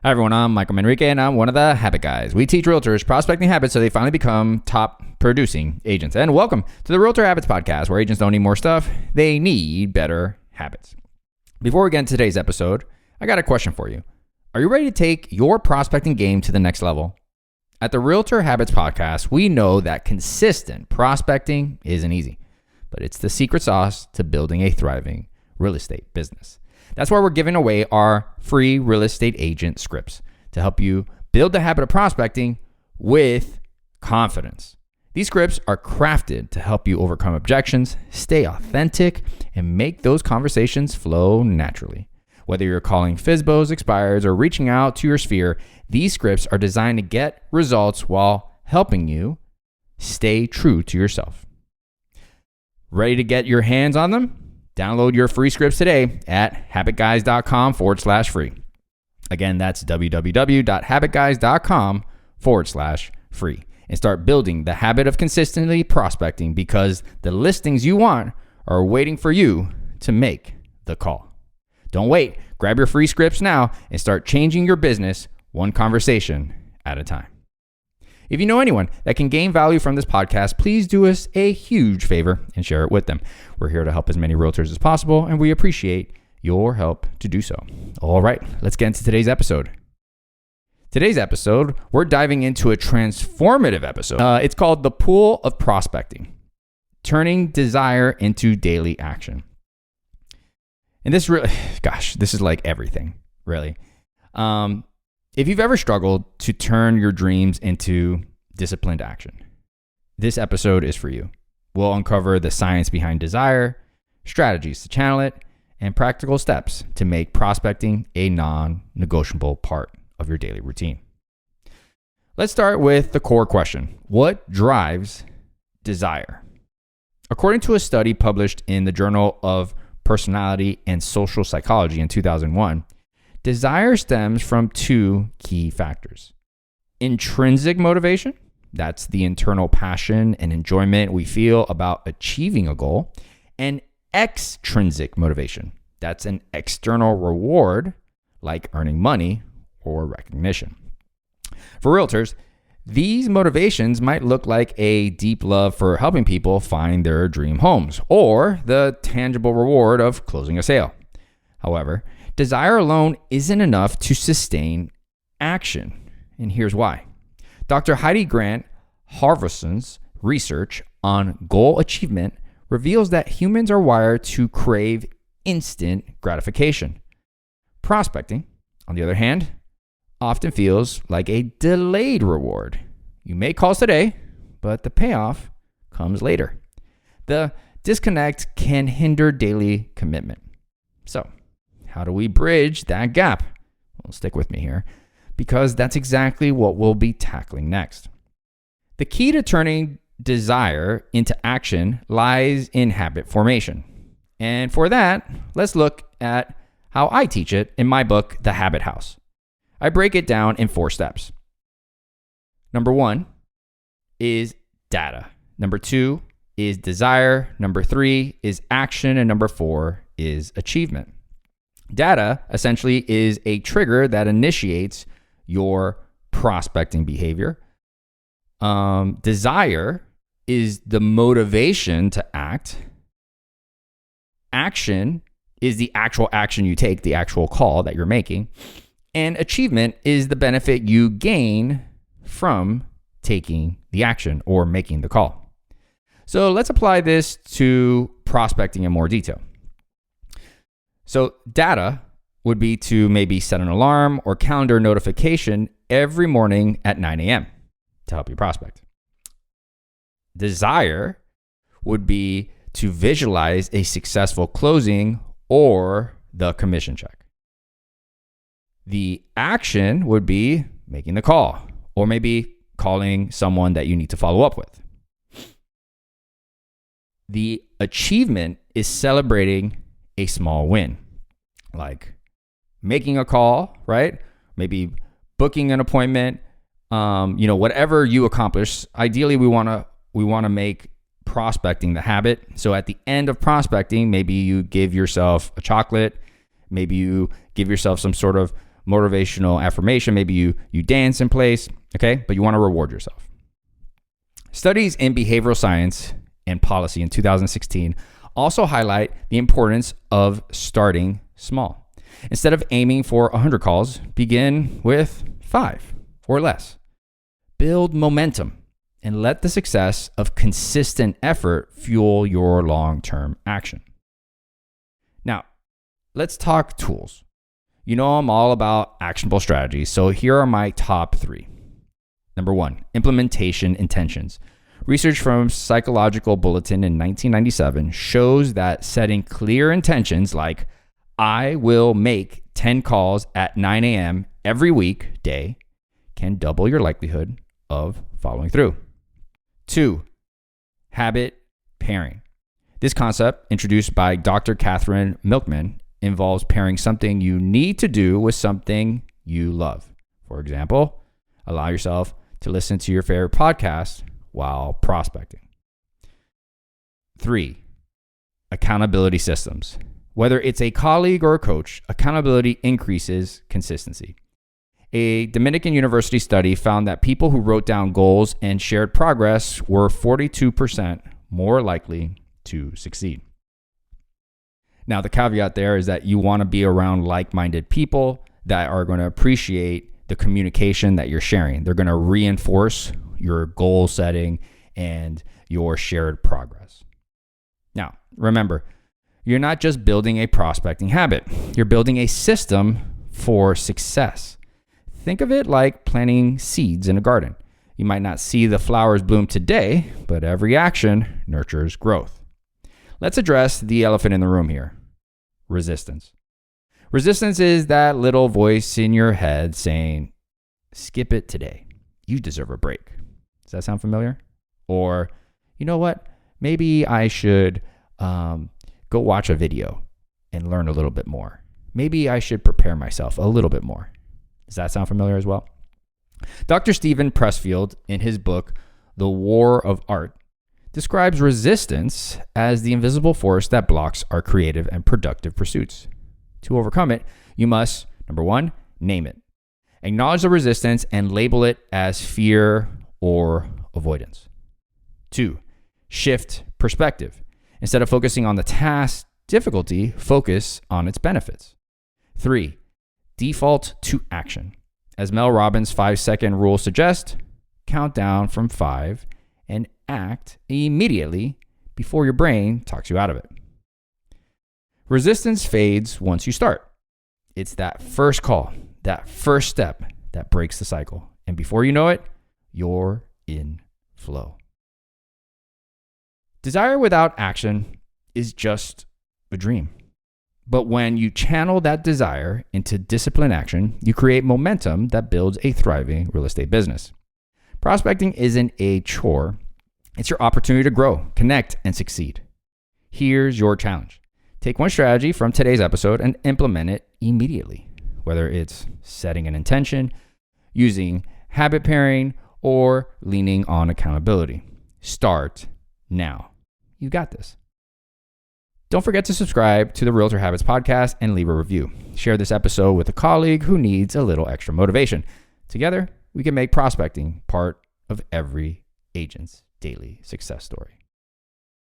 Hi everyone, I'm Michael Manrique and I'm one of the Habit Guys. We teach realtors prospecting habits so they finally become top producing agents. And welcome to the Realtor Habits Podcast, where agents don't need more stuff, they need better habits. Before we get into today's episode, I got a question for you. Are you ready to take your prospecting game to the next level? At the Realtor Habits Podcast, we know that consistent prospecting isn't easy, but it's the secret sauce to building a thriving real estate business. That's why we're giving away our free real estate agent scripts to help you build the habit of prospecting with confidence. These scripts are crafted to help you overcome objections, stay authentic, and make those conversations flow naturally. Whether you're calling FSBOs, expireds, or reaching out to your sphere, these scripts are designed to get results while helping you stay true to yourself. Ready to get your hands on them? Download your free scripts today at HabitGuys.com/free. Again, that's www.HabitGuys.com/free. And start building the habit of consistently prospecting, because the listings you want are waiting for you to make the call. Don't wait. Grab your free scripts now and start changing your business one conversation at a time. If you know anyone that can gain value from this podcast, please do us a huge favor and share it with them. We're here to help as many realtors as possible, and we appreciate your help to do so. All right, let's get into today's episode. Today's episode, we're diving into a transformative episode. It's called The Pool of Prospecting, Turning Desire into Daily Action. And this really, this is like everything, really. If you've ever struggled to turn your dreams into disciplined action, this episode is for you. We'll uncover the science behind desire, strategies to channel it, and practical steps to make prospecting a non-negotiable part of your daily routine. Let's start with the core question. What drives desire? According to a study published in the Journal of Personality and Social Psychology in 2001, desire stems from two key factors. Intrinsic motivation, that's the internal passion and enjoyment we feel about achieving a goal, and extrinsic motivation, that's an external reward like earning money or recognition. For realtors, these motivations might look like a deep love for helping people find their dream homes or the tangible reward of closing a sale. However, desire alone isn't enough to sustain action, and here's why. Dr. Heidi Grant Harveson's research on goal achievement reveals that humans are wired to crave instant gratification. Prospecting, on the other hand, often feels like a delayed reward. You make calls today, but the payoff comes later. The disconnect can hinder daily commitment. So, how do we bridge that gap? Well, stick with me here, because that's exactly what we'll be tackling next. The key to turning desire into action lies in habit formation. And for that, let's look at how I teach it in my book, The Habit House. I break it down in 4 steps. Number 1 is data. Number 2 is desire. Number 3 is action. And number 4 is achievement. Data essentially is a trigger that initiates your prospecting behavior. Desire is the motivation to act. Action is the actual action you take, the actual call that you're making. And achievement is the benefit you gain from taking the action or making the call. So let's apply this to prospecting in more detail. So data would be to maybe set an alarm or calendar notification every morning at 9 a.m. to help you prospect. Desire would be to visualize a successful closing or the commission check. The action would be making the call or maybe calling someone that you need to follow up with. The achievement is celebrating a small win, like making a call, right? Maybe booking an appointment, whatever you accomplish. Ideally, we want to make prospecting the habit. So at the end of prospecting, maybe you give yourself a chocolate, maybe you give yourself some sort of motivational affirmation. Maybe you dance in place, okay? But you want to reward yourself. Studies in behavioral science and policy in 2016 also highlight the importance of starting small. Instead of aiming for 100 calls, begin with 5 or less. Build momentum and let the success of consistent effort fuel your long-term action. Now, let's talk tools. You know I'm all about actionable strategies, so here are my top 3. Number 1, implementation intentions. Research from Psychological Bulletin in 1997 shows that setting clear intentions like, I will make 10 calls at 9 a.m. every weekday can double your likelihood of following through. 2, habit pairing. This concept, introduced by Dr. Catherine Milkman, involves pairing something you need to do with something you love. For example, allow yourself to listen to your favorite podcast while prospecting. 3, accountability systems. Whether it's a colleague or a coach, accountability increases consistency. A Dominican University study found that people who wrote down goals and shared progress were 42% more likely to succeed. Now, the caveat there is that you want to be around like-minded people that are going to appreciate the communication that you're sharing. They're going to reinforce your goal setting and your shared progress. Now, remember, you're not just building a prospecting habit. You're building a system for success. Think of it like planting seeds in a garden. You might not see the flowers bloom today, but every action nurtures growth. Let's address the elephant in the room here: resistance. Resistance is that little voice in your head saying, skip it today. You deserve a break. Does that sound familiar? Or, you know what? Maybe I should go watch a video and learn a little bit more. Maybe I should prepare myself a little bit more. Does that sound familiar as well? Dr. Stephen Pressfield, in his book, The War of Art, describes resistance as the invisible force that blocks our creative and productive pursuits. To overcome it, you must, number 1, name it. Acknowledge the resistance and label it as fear or avoidance. 2, shift perspective. Instead of focusing on the task difficulty, focus on its benefits. 3, default to action. As Mel Robbins' 5-second rule suggests, count down from 5 and act immediately before your brain talks you out of it. Resistance fades once you start. It's that first call, that first step that breaks the cycle. And before you know it, you're in flow. Desire without action is just a dream. But when you channel that desire into disciplined action, you create momentum that builds a thriving real estate business. Prospecting isn't a chore. It's your opportunity to grow, connect, and succeed. Here's your challenge. Take one strategy from today's episode and implement it immediately. Whether it's setting an intention, using habit pairing, or leaning on accountability. Start now. You got this. Don't forget to subscribe to the Realtor Habits podcast and leave a review. Share this episode with a colleague who needs a little extra motivation. Together, we can make prospecting part of every agent's daily success story.